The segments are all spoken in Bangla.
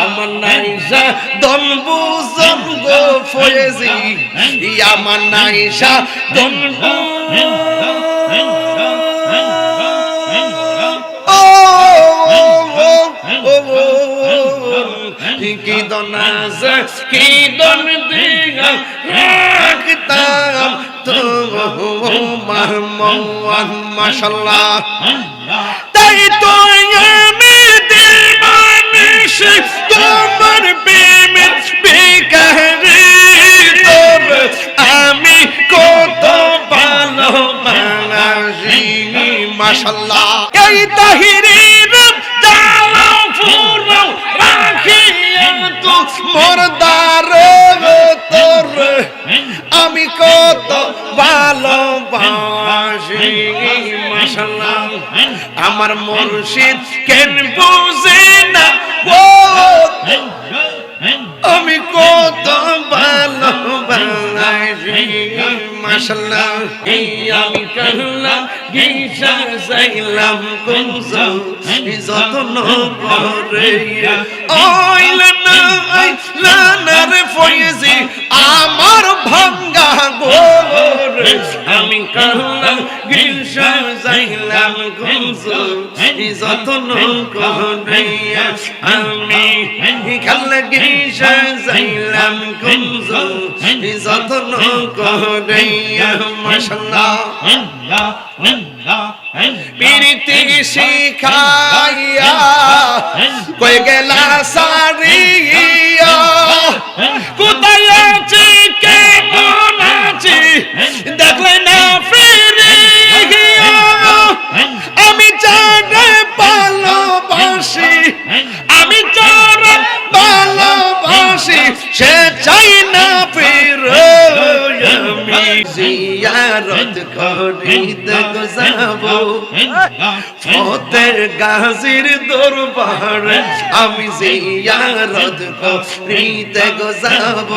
আমার নাইসা দন বুঝন গো ফয়েজি আমার নাইসা দন কি দন আছে কি দন দিগা রাখতাম তো মাহমুদ মাশাআল্লাহ তাই তো আমি দিবানিশ তোমার প্রেমের বেকারে তোর আমি কত ভালোবাসি মাশাআল্লাহ এই তাহিরের জালা ফুরো রাখিয়া তো মোরদার তোর আমি কত ভালোবাসি মাশাআল্লাহ আমার মুর্শিদ কেন বুঝে না ও আমি কত ভালোবাসি মাশাআল্লাহ আমি করলাম গিসা সাইলাম কুনজ যতন করে আইলানা আইলানা রে ফয়েজি আমার ভাঙ্গা গোরে আমি করলাম গিসা সাইলাম কুনজ যতন করে আমি করলাম গিসা সাইলাম কুনজ যতন করে মাশাআল্লাহ পিরিতি শিখাইয়া কই গেলা সারিয়া কোথায় আছি কেমন আছি দেখলে না ফিরিয়া আমি যারে ভালোবাসি আমি যারে ভালোবাসি সে চাই না ফিরে আমি জিয়ারত করিতে যাব ফতের গাজীর দরবারে আমি জিয়ারত করিতে যাব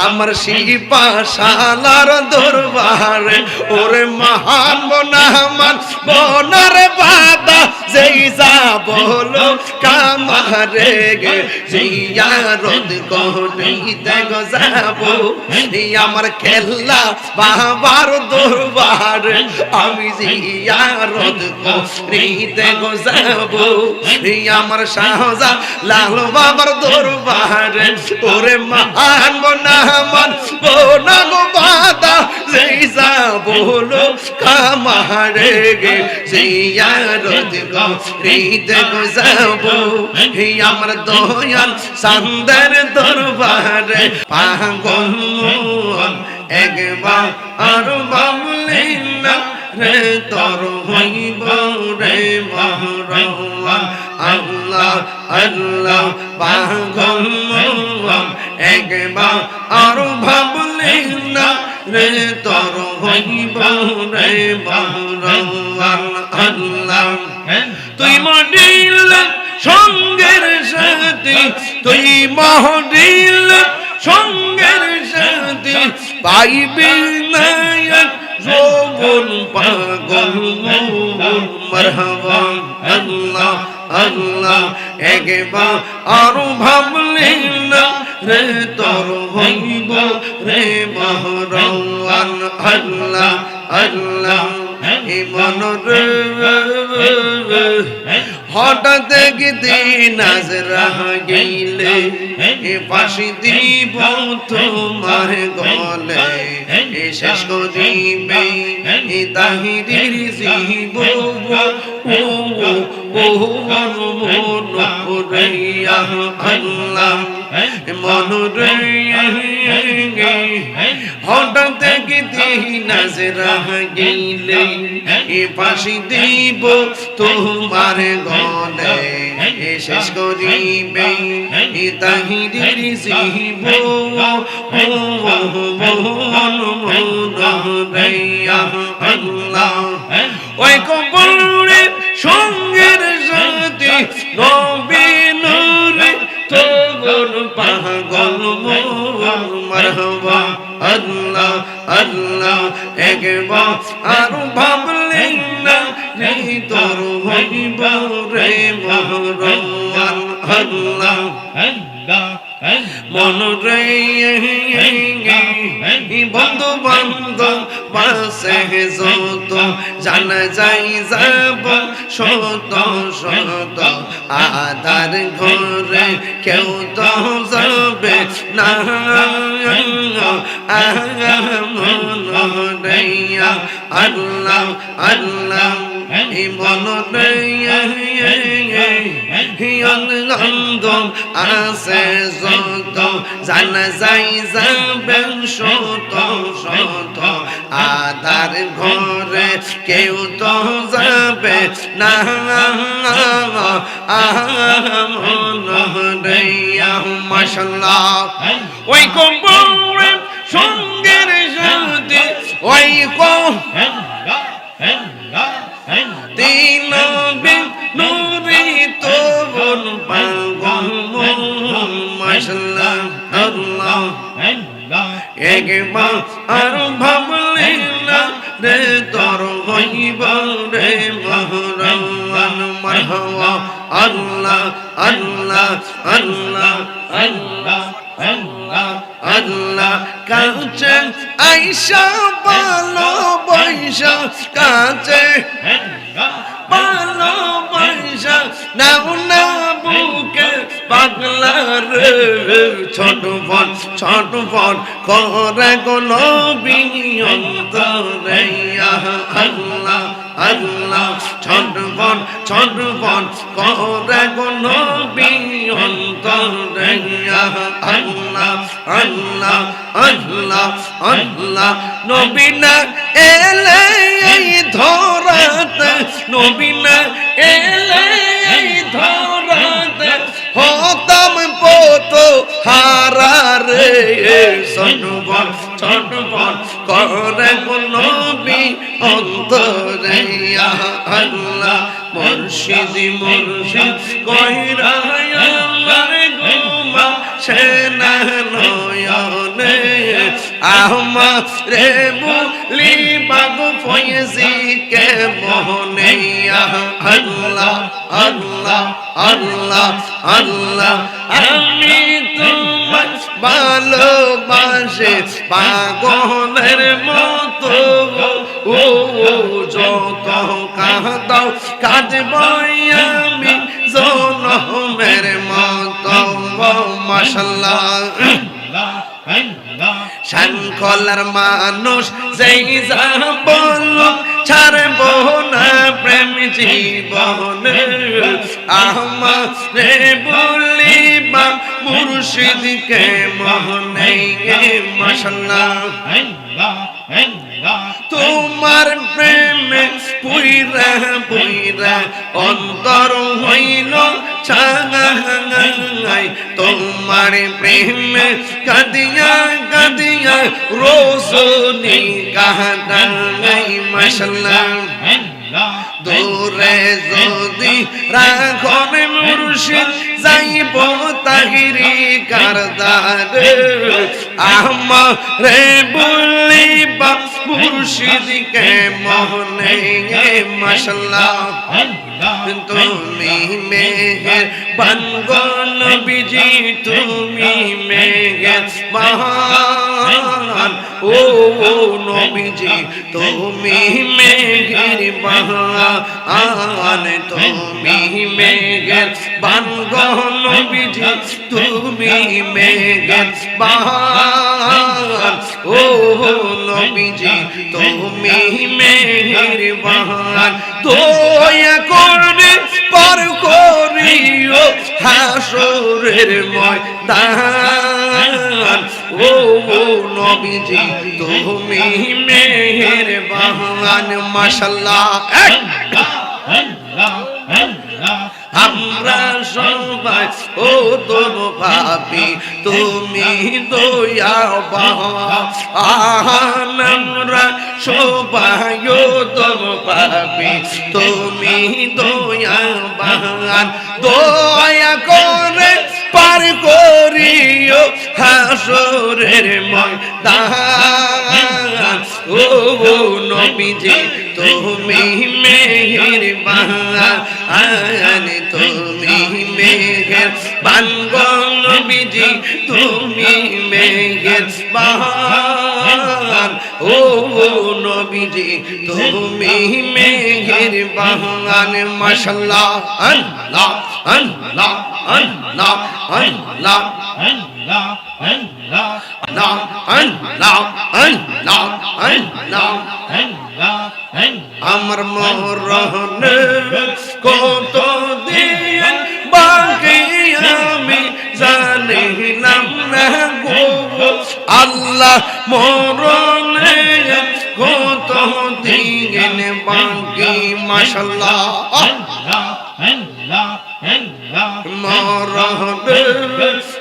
আমার শিপাশালার দরবারে ওরে মহান বনামান বনার বাদা যেই যাব লো কামারে গে জিয়ারত করিতে যাব আমার খেলা বাবার দরবারে আমি জিয়ারত করিতে যাব আমার শাহজা লাল বাবার দরবারে ওরে মহান বনামান বনাগ বাদা যেই যাব লো কামারে গে জিয়ারত করিতে যাব আমার দয়াল সান্দের দরবারে পাগল একবার আর বাবলি না রে তোর হইব রে মহরওয়ান আল্লাহ আল্লাহ পাগল একবার আর ভাবলি না রে তোর হইব রে মহরওয়ান আল্লাহ তুই মডিল সঙ্গের সাথে তুই মহডিল সঙ্গের সাথে পাইবি নায়ক যৌবন পাগল মন মারহাবা আল্লাহ আল্লাহ একবার আরো ভাবলি না রে তোর হইব রে মহরওয়ান আল্লাহ আল্লাহ মনরে হঠাৎ একদিন নাজরা গেলে ফাঁসি দিব তোমার গলে শেষ করিবে তাহিরের জীব আল্লাহ মনরে হঠাৎ একদিন নাজরা গেলে ফাঁসি দিব তোমার গলে শেষ করিবে তাহিরের জীব আল্লাহ ওই কবরে সঙ্গের সাথে নবী নূরে তোর পাগল মারহাবা আল্লাহ আল্লাহ একবার আর ভাবলি না তোর হইব রে মহরমান আল্লাহ মন রে বন্ধু বান্ধব বাসে যত জানা যাই যাব শত শত আদার ঘরে কেউ তো যাবে না মন রে আল্লাহ আল্লাহ মন রে আছে যত জানা যাই যাবে শত শত আদার ঘরে কেউ তো যাবে না মাশাআল্লাহ ওই কবরে সঙ্গের সাথে ওই তিন নূরে তোর পাগল মাশাআল্লাহ আল্লাহ একবার আর ভাবলি না রে তোর হইব রে মহরমান মারহাবা আল্লাহ আল্লাহ আল্লাহ আল্লাহ আল্লাহ আল্লাহ কাছে আইসা ভালো বৈশা কাছে ভালো বৈশা নাও না বুকে পাগলা রে ছোট ফোন করে গো নবী অন্তরে আল্লাহ আল্লাহ ছোট ফোন করে গো নবী অন্তরে আল্লাহ আল্লাহ আল্লাহ আল্লাহ নবী না এলে এই ধরাতে নবী না এলে এই ধরাতে হতাম পত হারা রে ছোট ফোন করে গো নবী অন্তরে আল্লাহ মুর্শিদ কইরা আমার ঘুমা সেনা নয়নে আমার রে বুলি বাবু ফয়েজি কে মোহনে আল্লাহ আল্লাহ আল্লাহ আল্লাহ আমি তোমার ভালোবাসে পাগলের মতো ও যত কাঁদাও কাঁদব আমি জনমের মতো মাশাআল্লাহ শানখলার মানুষ যেই যা বল ছাড়ব না প্রেম জীবন আমারে বলিবা মুর্শিদকে মোহনে মাশাআল্লাহ তোমার প্রেমে পুইরা পুইরা অন্তর হইল ছাঙাই তোমার প্রেমে কাঁদিয়া কাঁদিয়া রোজনি কাঁদাই মাশাআল্লাহ দূরে যদি রাখন মুর্শিদ যাইব তাহিরি কারদার আমারে বলিবা মুর্শিদকে মোহনে মাশাআল্লাহ তুমি মেহের বানগো নবীজি তুমি মেহের বান ও নবীজি তুমি মেহের বান তুমি মেহের বানগো নবীজি তুমি মেহের বান ও নবীজি তুমি মেহের বান দয়া করে পার করিও হাসরের ময়দান ও নবীজি তুমি মেহেরবান মাশাআল্লাহ আমরা সবাই ও তোর ভাবি তুমি দয়াবান আমরা সবাই ও তোর ভাবি তুমি দয়াবান দয়া করে পার করিও হাসরের ময়দান ও নবীজি তুমি মেহেরবান তুমি মেহেরবান গো নবীজি তুমি মেহেরবান ও নবীজি তুমি মেহেরবান মাশাআল্লাহ আল্লাহ আল্লাহ আল্লাহ আল্লাহ আল্লাহ আল্লাহ আল্লাহ আল্লাহ আল্লাহ আমার মরণে কত দিন বাকি আমি জানিলাম না গো আল্লাহ মরণে কত দিন বাকি মাশাআল্লাহ মরণে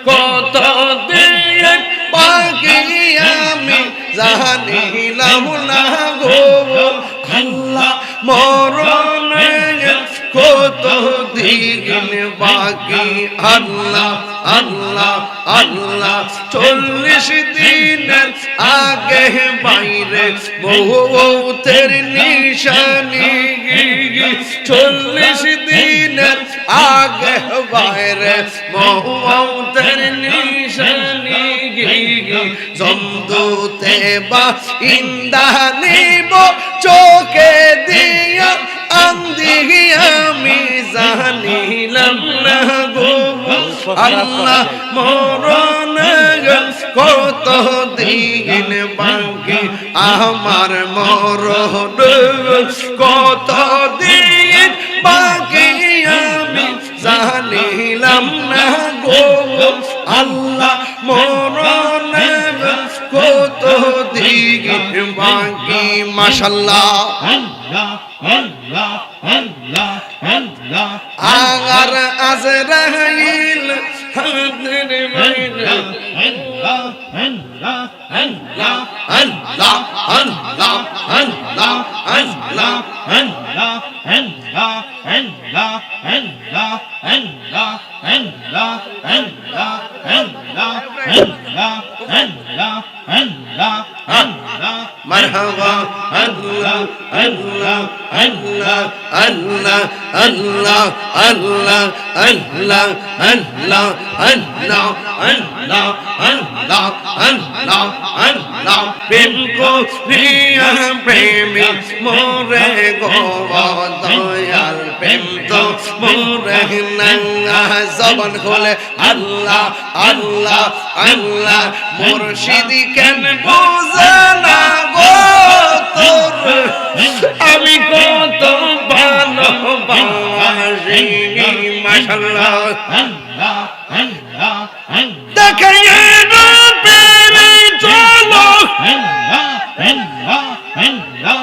কত দিন বাকি আমি জানিলাম না গো আল্লাহ মরণে কত দিন বাকি আল্লাহ আল্লাহ আল্লাহ 40 দিনের আগে বাইরে মৌতের নিশানি 40 দিনের আগে বাইরে মৌতের নিশানি জমদুতে বা ইন্দানিব চোখে দিয়া আন্দি আমি জানিলাম না গো আল্লাহ মরণে কত দিন বাকি আমার মরণে কত দিন বাকি আমি জানিলাম না গো আল্লাহ মরণে কত দিন বাকি মাশাআল্লাহ আগার আজরাইল হাদের মাইরা আল্লাহ আল্লাহ আল্লাহ আল্লাহ আল্লাহ আল্লাহ আল্লাহ আল্লাহ আল্লাহ আল্লাহ আল্লাহ আল্লাহ আল্লাহ আল্লাহ আল্লাহ আল্লাহ আল্লাহ আল্লাহ আল্লাহ মারহাবা আল্লাহ আল্লাহ আল্লাহ আল্লাহ আল্লাহ আল্লাহ আল্লাহ আল্লাহ আল্লাহ আল্লাহ আল্লাহ আল্লাহ আল্লাহ প্রেম কো প্রিয়া প্রেমী মোরে গো দয়াল প্রেম তো মোরে না জবান খোলে আল্লাহ আল্লাহ আল্লাহ মুর্শিদি কেন বুঝে না গো তোর আমি কত ভালোবাসি মাশাআল্লাহ আল্লাহ আল্লাহ দেখাইয়ে না পেরে চলো আল্লাহ আল্লাহ আল্লাহ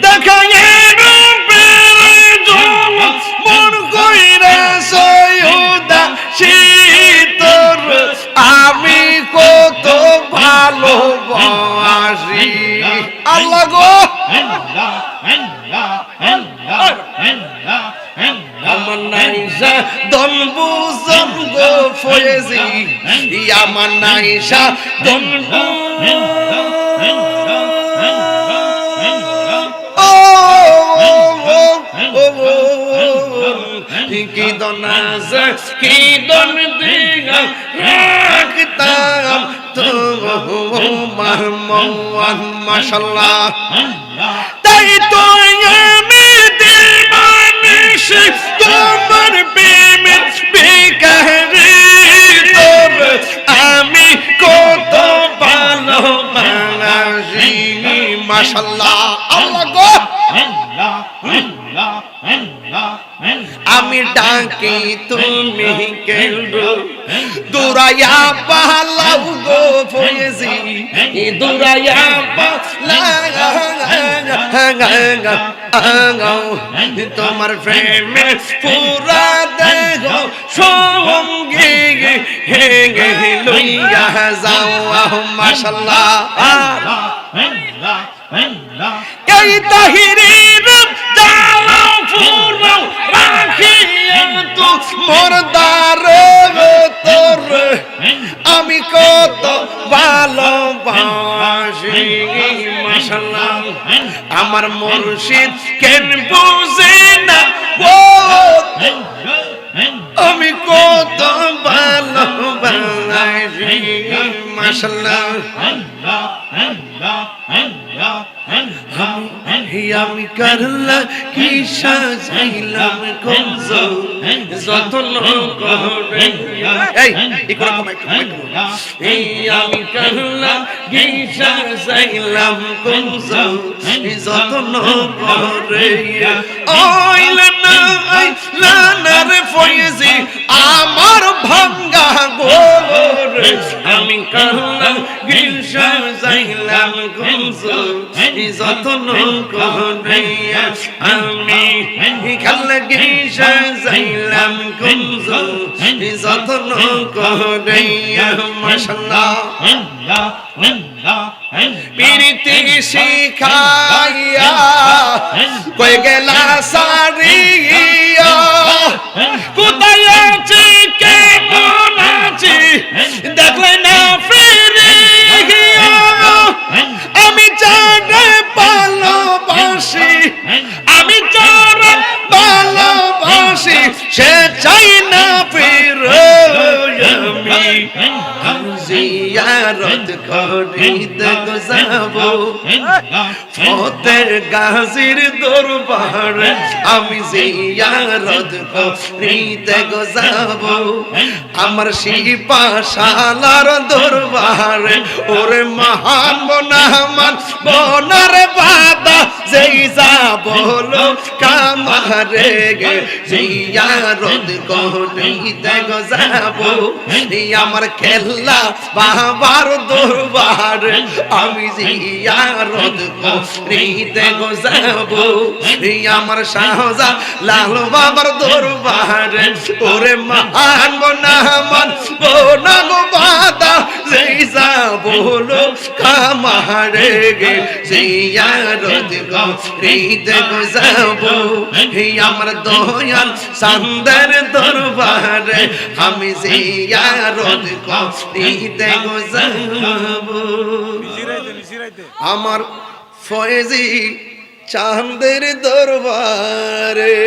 দেখাইয়ে না পেরে চলো মন কইরা সয়ুদা শীতর আমি কত ভালোবাসি আল্লাহ গো আল্লাহ আল্লাহ আল্লাহ আল্লাহ আমার নাইসা দলবু জঙ্গো ফয়েজি আমার নাইসা দলবু কি দনাজ কি দন দিগা রাখতাম তোমার মওয়ান মাশাআল্লাহ তাই তো আমি দিবানিশ তোমার প্রেমে বেকারি তোর আমি কত ভালোবাসি মাশাআল্লাহ আল্লাহ গো আল্লাহ আল্লাহ আল্লাহ আমি ডাকি তুমি কেন দুরায়া পালাও গো ফয়েজি দুরায়া পালাও তোমার প্রেমে পুরা দেহ সঙ্গে হেগে লইয়া যাও মাশাআল্লাহ এই তাহিরির দাও ফুরাও রাখিয়া তো মোরদার তোর আমি কত ভালোবাসি বাসি মাশাআল্লাহ আমার মুর্শিদ কেন বুঝে না ও আমি কত ভালোবাসি মাশাআল্লাহ আমি করলা কি সাজাইলাম কুঞ্জ যতন করে এই একটু আমি করলা কি সাজাইলাম কুঞ্জ যতন করে ওইলা না রে ফয়েজি আমার ভাঙ্গা গোরে আমি করলা কি সাজাইলাম কুঞ্জ যতন করে আমি খালগি সাজাইলাম কুঞ্জ যতন করে মাশাআল্লাহ পিরিতি শিখাইয়া কই গেলা সারিয়া কোথায় আছি কেমন আছি দেখলে না ফিরিয়া আমি জানে ভালোবাসি আমি যারা ভালোবাসি সে চাই না ফিরে আমি জিয়ারত করিতে যাব ফতের গাজীর দরবারে আমি জিয়ারত করিতে যাব আমার শিপাশালার দরবারে ওরে মহান বনামান বনার বাদা যেই যাব লো কামারে গে জিয়ারত করিতে যাব আমার খেলা বাবার দরবারে আমি জিয়ারত করিতে যাব আমার শাহজা লাল বাবার দরবারে ওরে মহান বনামান বনা গো বাদা যেই যাব লো কামারে গে জিয়ারত করিতে যাব আমার দয়াল সান্দের দরবারে আমি জিয়ারত করিতে যাব আমার ফয়েজি চাঁদের দরবারে।